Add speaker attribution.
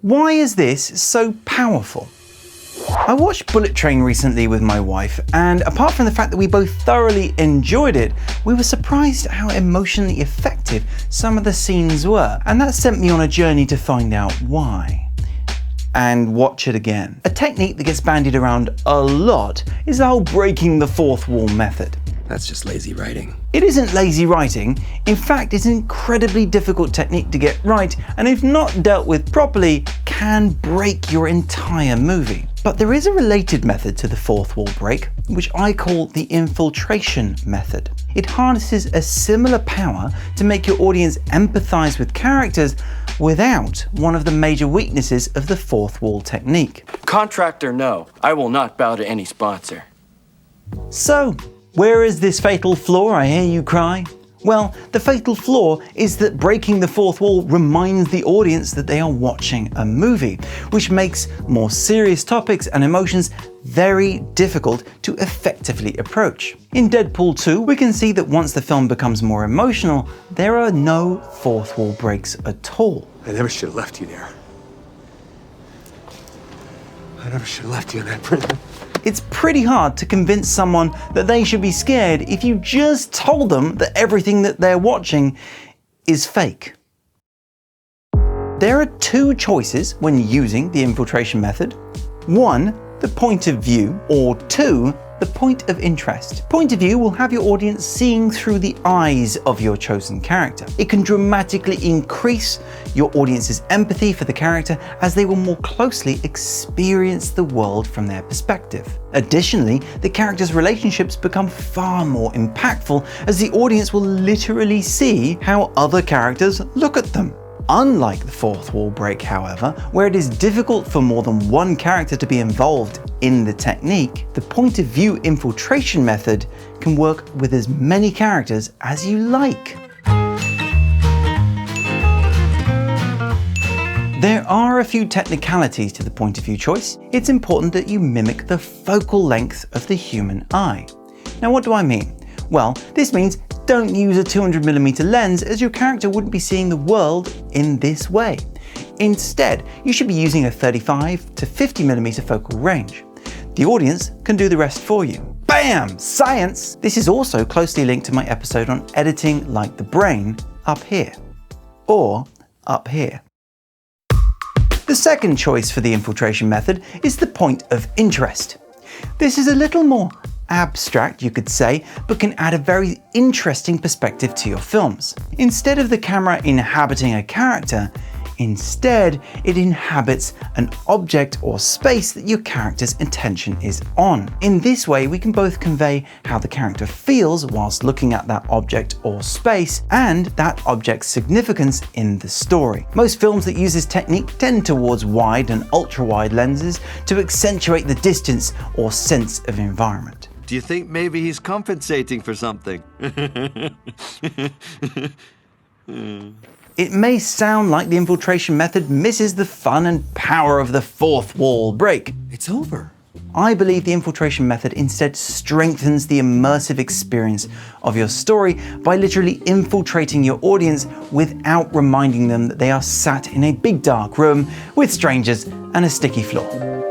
Speaker 1: Why is this so powerful? I watched Bullet Train recently with my wife, and apart from the fact that we both thoroughly enjoyed it, we were surprised how emotionally effective some of the scenes were, and that sent me on a journey to find out why. And watch it again. A technique that gets bandied around a lot is the whole breaking the fourth wall method.
Speaker 2: That's just lazy writing.
Speaker 1: It isn't lazy writing. In fact, it's an incredibly difficult technique to get right, and if not dealt with properly, can break your entire movie. But there is a related method to the fourth wall break, which I call the infiltration method. It harnesses a similar power to make your audience empathize with characters without one of the major weaknesses of the fourth wall technique.
Speaker 3: Contractor, no. I will not bow to any sponsor.
Speaker 1: So, where is this fatal flaw, I hear you cry? Well, the fatal flaw is that breaking the fourth wall reminds the audience that they are watching a movie, which makes more serious topics and emotions very difficult to effectively approach. In Deadpool 2, we can see that once the film becomes more emotional, there are no fourth wall breaks at all.
Speaker 2: I never should have left you there. I never should have left you in that prison.
Speaker 1: It's pretty hard to convince someone that they should be scared if you just told them that everything that they're watching is fake. There are two choices when using the infiltration method. One, the point of view, or two, the point of interest. Point of view will have your audience seeing through the eyes of your chosen character. It can dramatically increase your audience's empathy for the character as they will more closely experience the world from their perspective. Additionally, the characters' relationships become far more impactful as the audience will literally see how other characters look at them. Unlike the fourth wall break, however, where it is difficult for more than one character to be involved in the technique, the point of view infiltration method can work with as many characters as you like. There are a few technicalities to the point of view choice. It's important that you mimic the focal length of the human eye. Now, what do I mean? Well, this means don't use a 200mm lens, as your character wouldn't be seeing the world in this way. Instead, you should be using a 35 to 50mm focal range. The audience can do the rest for you. Bam! Science! This is also closely linked to my episode on editing like the brain up here. Or up here. The second choice for the infiltration method is the point of interest. This is a little more abstract, you could say, but can add a very interesting perspective to your films. Instead of the camera inhabiting a character, instead it inhabits an object or space that your character's attention is on. In this way, we can both convey how the character feels whilst looking at that object or space, and that object's significance in the story. Most films that use this technique tend towards wide and ultra-wide lenses to accentuate the distance or sense of environment.
Speaker 4: Do you think maybe he's compensating for something?
Speaker 1: It may sound like the infiltration method misses the fun and power of the fourth wall break.
Speaker 2: It's over.
Speaker 1: I believe the infiltration method instead strengthens the immersive experience of your story by literally infiltrating your audience without reminding them that they are sat in a big dark room with strangers and a sticky floor.